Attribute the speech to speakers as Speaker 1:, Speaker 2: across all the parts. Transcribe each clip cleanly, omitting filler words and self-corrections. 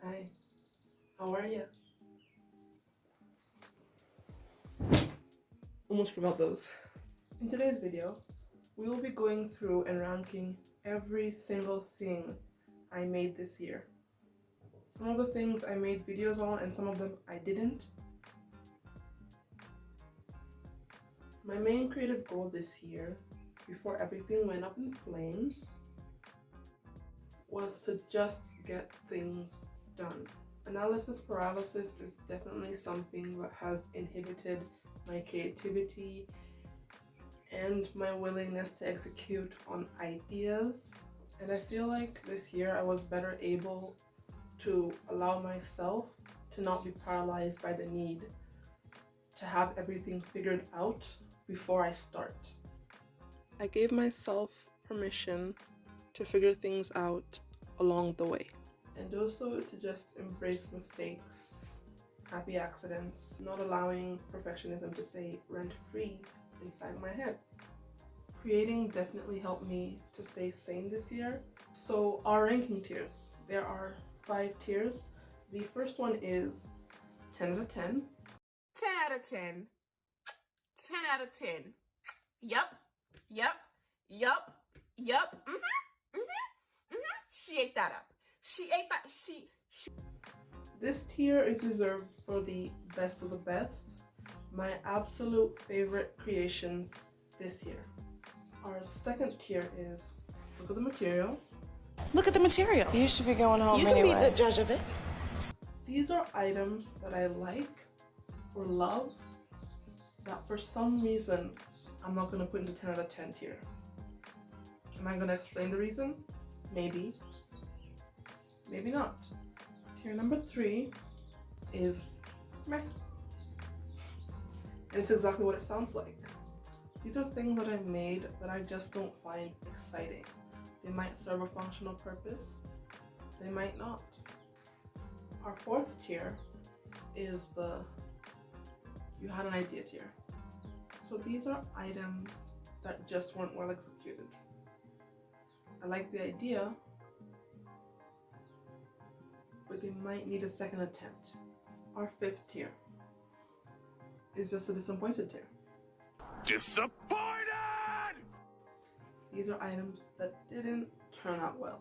Speaker 1: Hi, how are you? Almost forgot those. In today's video, we will be going through and ranking every single thing I made this year. Some of the things I made videos on and some of them I didn't. My main creative goal this year, before everything went up in flames, was to just get things done. Analysis paralysis is definitely something that has inhibited my creativity and my willingness to execute on ideas. And I feel like this year I was better able to allow myself to not be paralyzed by the need to have everything figured out before I start. I gave myself permission to figure things out along the way, and also to just embrace mistakes, happy accidents, not allowing perfectionism to stay rent-free inside my head. Creating definitely helped me to stay sane this year. So our ranking tiers, there are 5 tiers. The first one is 10 out of 10.
Speaker 2: 10 out of 10. 10 out of 10. Yup. She ate that up. She ate that. She.
Speaker 1: This tier is reserved for the best of the best, my absolute favorite creations this year. Our second tier is look at the material.
Speaker 3: Look at the material.
Speaker 4: You should be going home
Speaker 3: You
Speaker 4: anyway.
Speaker 3: can be the judge of it.
Speaker 1: These are items that I like or love that for some reason I'm not going to put in the 10 out of 10 tier. Am I going to explain the reason? Maybe. Maybe not. Tier number 3 is meh. And it's exactly what it sounds like. These are things that I've made that I just don't find exciting. They might serve a functional purpose. They might not. Our fourth tier is the you had an idea tier. So these are items that just weren't well executed. I like the idea, but they might need a second attempt. Our fifth tier is just a disappointed tier.
Speaker 5: Disappointed!
Speaker 1: These are items that didn't turn out well.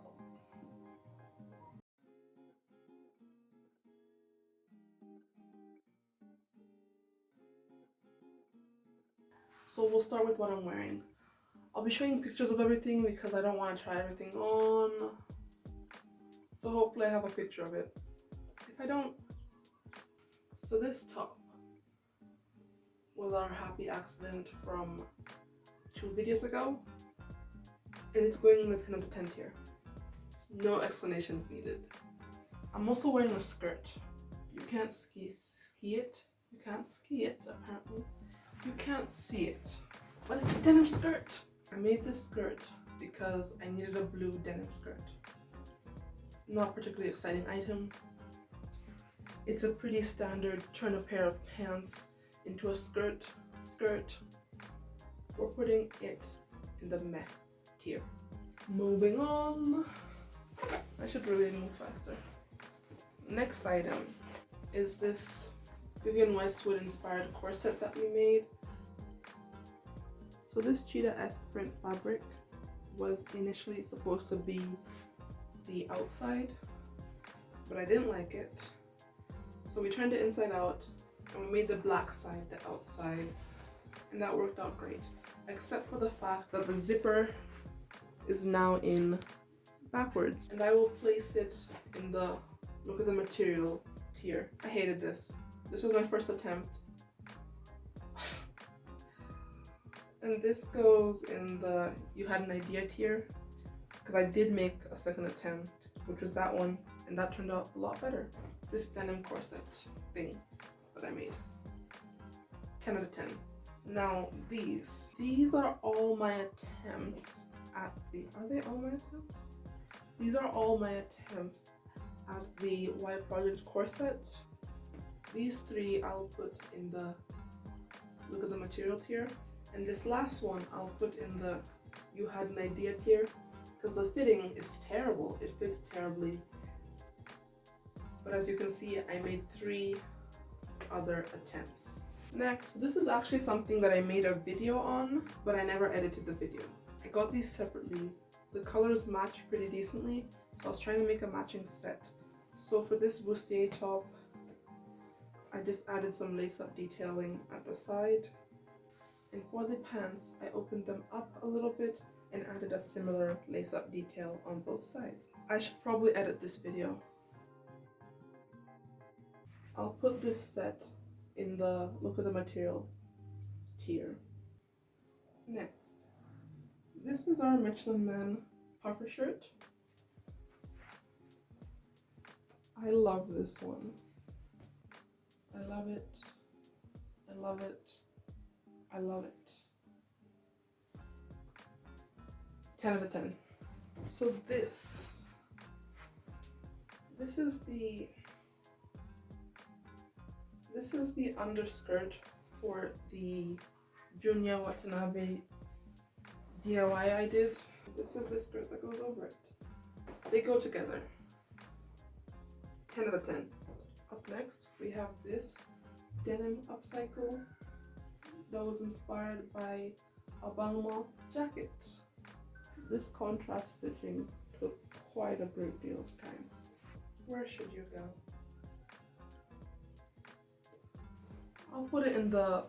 Speaker 1: So we'll start with what I'm wearing. I'll be showing pictures of everything because I don't want to try everything on. So hopefully I have a picture of it. If I don't, so this top was our happy accident from 2 videos ago, and it's going in the 10 out of 10 tier. No explanations needed. I'm also wearing a skirt. You can't ski it. You can't ski it apparently. You can't see it, but it's a denim skirt. I made this skirt because I needed a blue denim skirt. Not particularly exciting item. It's a pretty standard turn a pair of pants into a skirt. We're putting it in the meh tier. Moving on. I should really move faster. Next item is this Vivienne Westwood Inspired Corset that we made. So this cheetah-esque print fabric was initially supposed to be the outside, but I didn't like it. So we turned it inside out and we made the black side the outside, and that worked out great. Except for the fact that the zipper is now in backwards, and I will place it in the look at the material tier. I hated this. This was my first attempt. And this goes in the you had an idea tier, because I did make a second attempt, which was that one, and that turned out a lot better. This denim corset thing that I made. 10 out of 10. Now these are all my attempts at the, are they all my attempts? These are all my attempts at the Y Project corset. These 3 I'll put in the look at the material tier, and this last one I'll put in the you had an idea tier, because the fitting is terrible. It fits terribly. But as you can see, I made 3 other attempts. Next, this is actually something that I made a video on, but I never edited the video. I got these separately. The colors match pretty decently, so I was trying to make a matching set. So for this bustier top, I just added some lace-up detailing at the side. And for the pants, I opened them up a little bit and added a similar lace-up detail on both sides. I should probably edit this video. I'll put this set in the look at the material tier. Next, this is our Michelin Man puffer shirt. I love this one. I love it. I love it. I love it. 10 out of 10. So this is the underskirt for the Junya Watanabe DIY I did. This is the skirt that goes over it. They go together. 10 out of 10. Up next, we have this Denim Upcycle that was inspired by a Balmain jacket. This contrast stitching took quite a great deal of time. Where should you go? I'll put it in the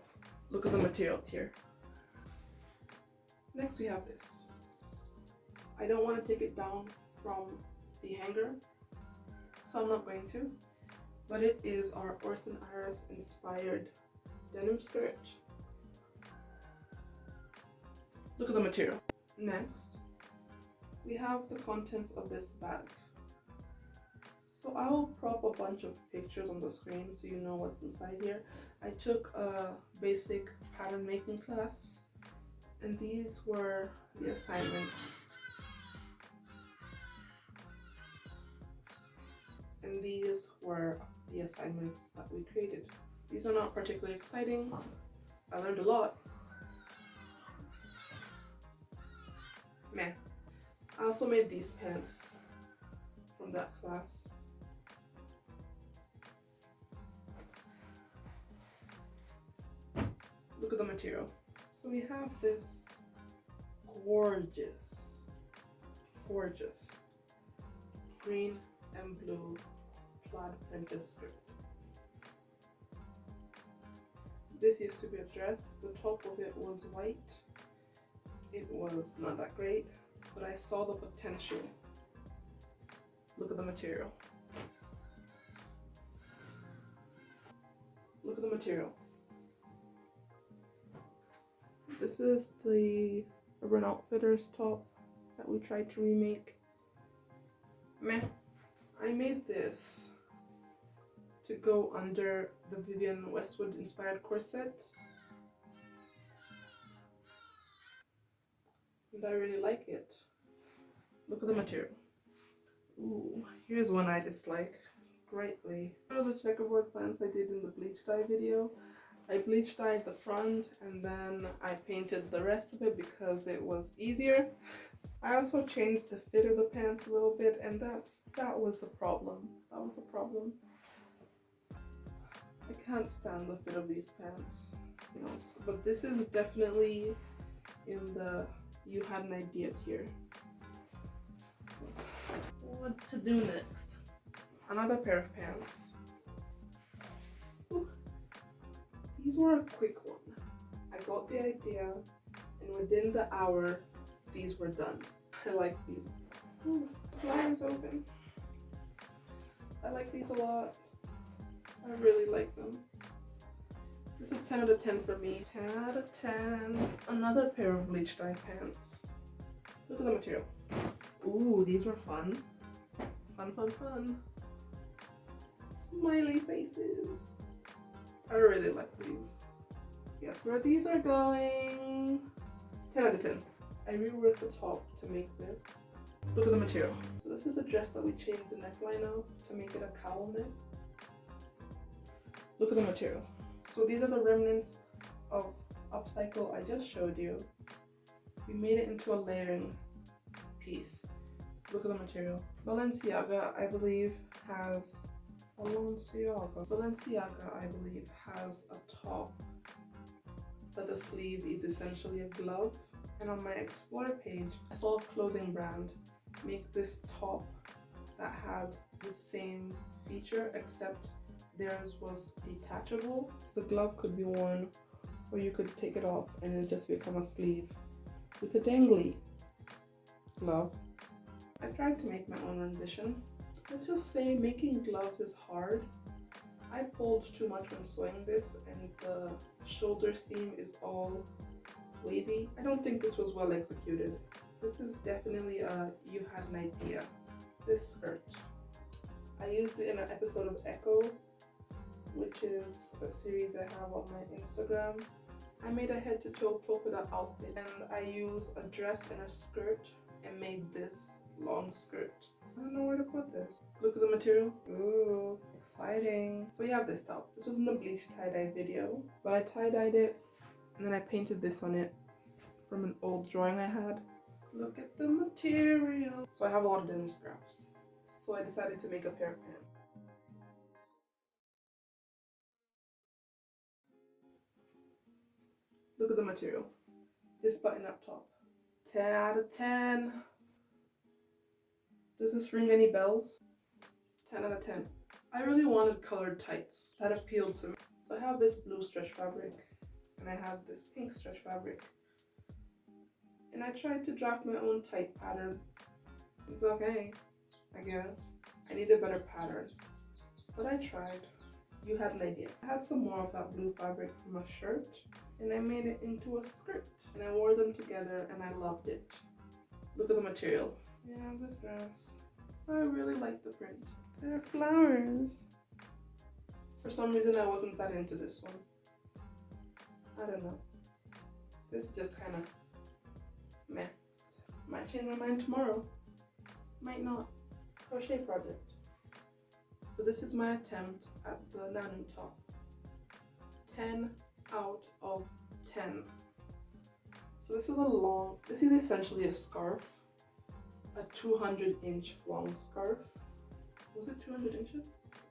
Speaker 1: look at the material tier. Next we have this. I don't want to take it down from the hanger, so I'm not going to, but it is our Orseund inspired denim skirt. Look at the material. Next, we have the contents of this bag. So I will prop a bunch of pictures on the screen so you know what's inside here. I took a basic pattern making class, and these were the assignments. And these were the assignments that we created. These are not particularly exciting. I learned a lot. Meh. I also made these pants from that class. Look at the material. So we have this gorgeous green and blue plaid printed skirt. This used to be a dress. The top of it was white. It was not that great, but I saw the potential. Look at the material. Look at the material. This is the Urban Outfitters top that we tried to remake. Meh. I made this to go under the Vivienne Westwood Inspired Corset. And I really like it. Look at the material. Ooh, here's one I dislike greatly. These are the checkerboard pants I did in the bleach dye video. I bleach dyed the front and then I painted the rest of it because it was easier. I also changed the fit of the pants a little bit, and that was the problem. That was the problem. I can't stand the fit of these pants. Yes, but this is definitely in the you had an idea tier. What to do next? Another pair of pants. Ooh. These were a quick one. I got the idea, and within the hour, these were done. I like these. Ooh, fly is open. I like these a lot. I really like them. This is 10 out of 10 for me. 10 out of 10. Another pair of bleach dye pants. Look at the material. Ooh, these were fun. Fun, fun, fun. Smiley faces. I really like these. Guess where these are going? 10 out of 10. I reworked the top to make this. Look at the material. So this is a dress that we changed the neckline of to make it a cowl neck. Look at the material. So these are the remnants of Upcycle I just showed you. We made it into a layering piece. Look at the material. Balenciaga, I believe, has a top that the sleeve is essentially a glove. And on my Explore page, I saw a clothing brand make this top that had the same feature, except theirs was detachable. So the glove could be worn, or you could take it off and it just become a sleeve with a dangly glove. I tried to make my own rendition. Let's just say making gloves is hard. I pulled too much when sewing this, and the shoulder seam is all wavy. I don't think this was well executed. This is definitely a you had an idea. This skirt, I used it in an episode of Echo, which is a series I have on my Instagram. I made a head to toe polka dot outfit, and I used a dress and a skirt and made this long skirt. I don't know where to put this. Look at the material. Ooh, exciting. So we have this top. This was in the bleach tie-dye video, but I tie-dyed it and then I painted this on it from an old drawing I had. Look at the material. So I have a lot of denim scraps. So I decided to make a pair of pants. Look at the material. This button up top. 10 out of 10. Does this ring any bells? 10 out of 10. I really wanted colored tights. That appealed to me. So I have this blue stretch fabric and I have this pink stretch fabric. And I tried to draft my own tight pattern. It's okay, I guess. I need a better pattern, but I tried. You had an idea. I had some more of that blue fabric from a shirt and I made it into a skirt. And I wore them together and I loved it. Look at the material. Yeah, this dress. I really like the print. They're flowers. For some reason I wasn't that into this one. I don't know. This is just kind of meh. Might change my mind tomorrow. Might not. Crochet project. But this is my attempt at the Nanu top. 10 out of 10. So this is essentially a scarf. A 200-inch long scarf. Was it 200 inches?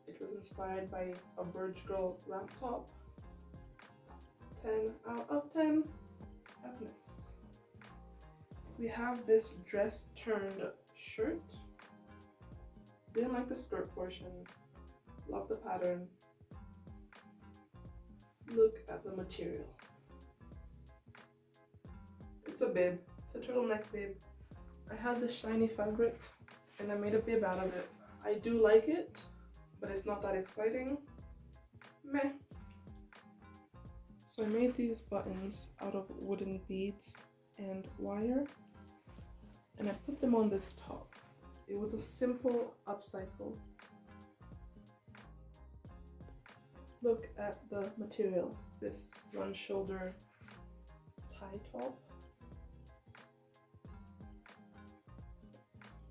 Speaker 1: It was inspired by a Verge girl ramp top. 10 out of 10. Happiness. We have this dress turned shirt. Didn't like the skirt portion. Love the pattern. Look at the material. It's a bib. It's a turtleneck bib. I have this shiny fabric and I made a bib out of it. I do like it, but it's not that exciting. Meh. So I made these buttons out of wooden beads and wire, and I put them on this top. It was a simple upcycle. Look at the material. This one shoulder tie top.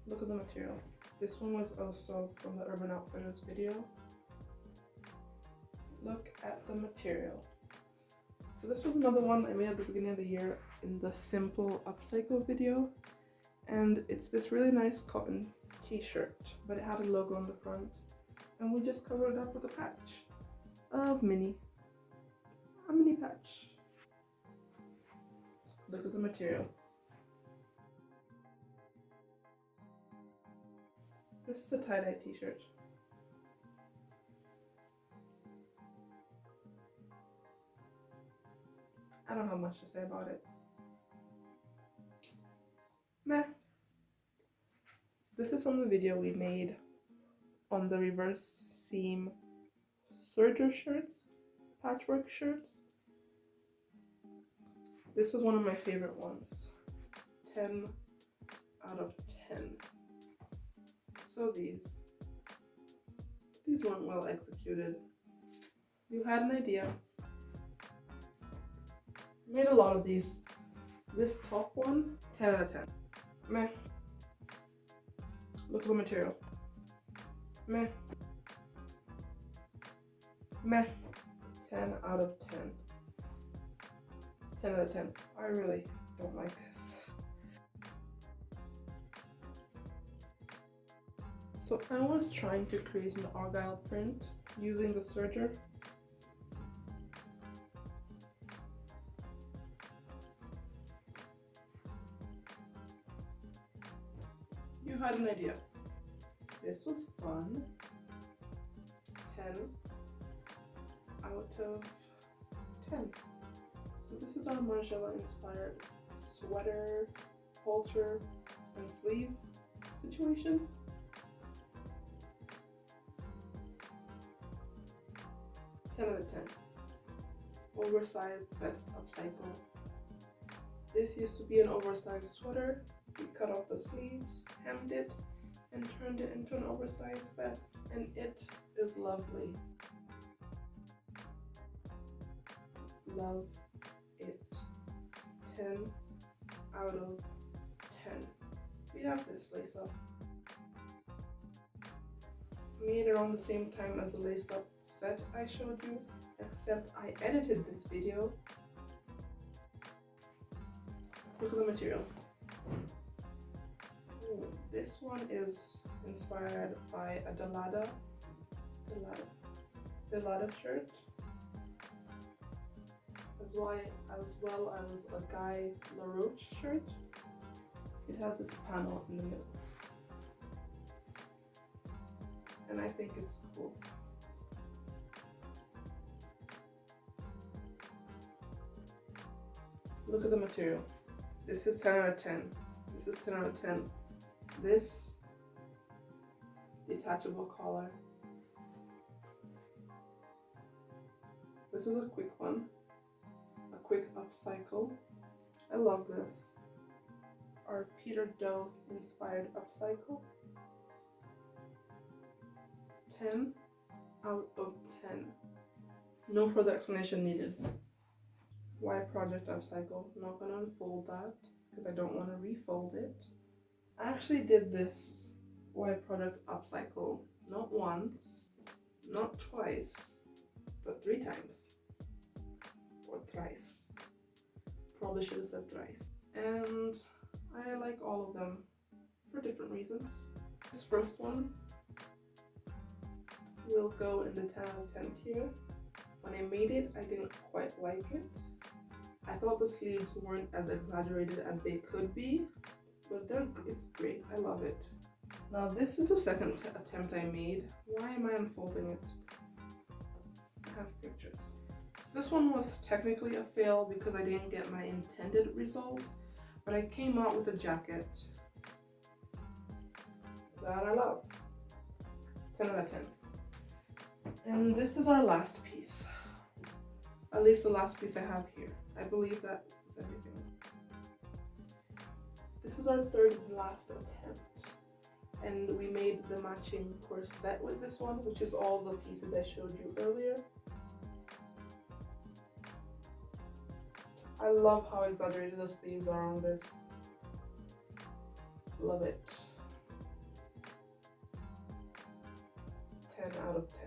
Speaker 1: Look at the material. This one was also from the Urban Outfitters video. Look at the material. So this was another one I made at the beginning of the year in the simple upcycle video. And it's this really nice cotton t-shirt, but it had a logo on the front. And we just covered it up with a patch of a mini patch. Look at the material. This is a tie-dye t-shirt. I don't have much to say about it. Meh. This is from the video we made on the reverse seam Serger shirts, patchwork shirts. This was one of my favorite ones. 10 out of 10. So these weren't well executed. You had an idea. Made a lot of these. This top one, 10 out of 10. Meh. Look at the material. Meh. Meh. 10 out of 10. 10 out of 10. I really don't like this. So I was trying to create an argyle print using the serger. You had an idea. This was fun. 10 out of 10. So this is our Margiela inspired sweater, halter, and sleeve situation. Ten out of 10. Oversized vest upcycle. This used to be an oversized sweater. We cut off the sleeves, hemmed it, and turned it into an oversized vest, and it is lovely. Love it. 10 out of 10. We have this lace up. Made around the same time as the lace up set I showed you, except I edited this video. Look at the material. Ooh, this one is inspired by a Delada shirt, as well as a Guy LaRoche shirt. It has this panel in the middle, and I think it's cool. Look at the material. This is 10 out of 10. This is 10 out of 10. This detachable collar. This was a quick one. A quick upcycle. I love this. Our Peter Doe inspired upcycle. 10 out of 10. No further explanation needed. Why project upcycle? I'm not gonna unfold that because I don't want to refold it. I actually did this why project upcycle not once, not twice, but 3 times. Or thrice. Probably should have said thrice. And I like all of them for different reasons. This first one will go in the 10 out of 10 tier. When I made it, I didn't quite like it. I thought the sleeves weren't as exaggerated as they could be, but it's great. I love it. Now this is the second attempt I made. Why am I unfolding it? I have pictures. So this one was technically a fail because I didn't get my intended result, but I came out with a jacket that I love. 10 out of 10. And this is our last piece. At least the last piece I have here. I believe that is everything. This is our third and last attempt. And we made the matching corset with this one, which is all the pieces I showed you earlier. I love how exaggerated the sleeves are on this. Love it. 10 out of 10.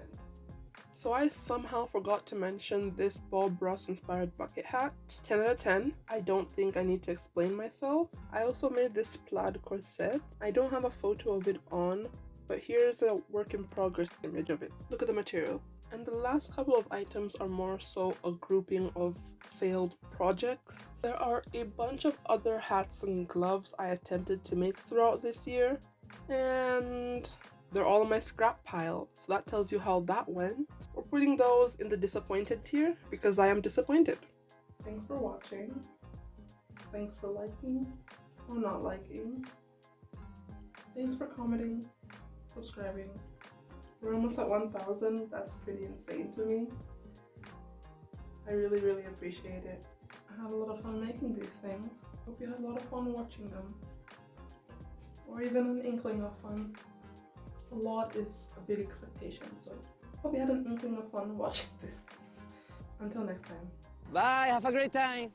Speaker 1: So I somehow forgot to mention this Bob Ross inspired bucket hat. 10 out of 10. I don't think I need to explain myself. I also made this plaid corset. I don't have a photo of it on, but here's a work in progress image of it. Look at the material. And the last couple of items are more so a grouping of failed projects. There are a bunch of other hats and gloves I attempted to make throughout this year, and they're all in my scrap pile, so that tells you how that went. We're putting those in the disappointed tier because I am disappointed. Thanks for watching. Thanks for liking or not liking. Thanks for commenting, subscribing. We're almost at 1,000. That's pretty insane to me. I really, really appreciate it. I had a lot of fun making these things. Hope you had a lot of fun watching them. Or even an inkling of fun. A lot is a big expectation, so hope you had an inkling of fun watching these things. Until next time.
Speaker 4: Bye, have a great time.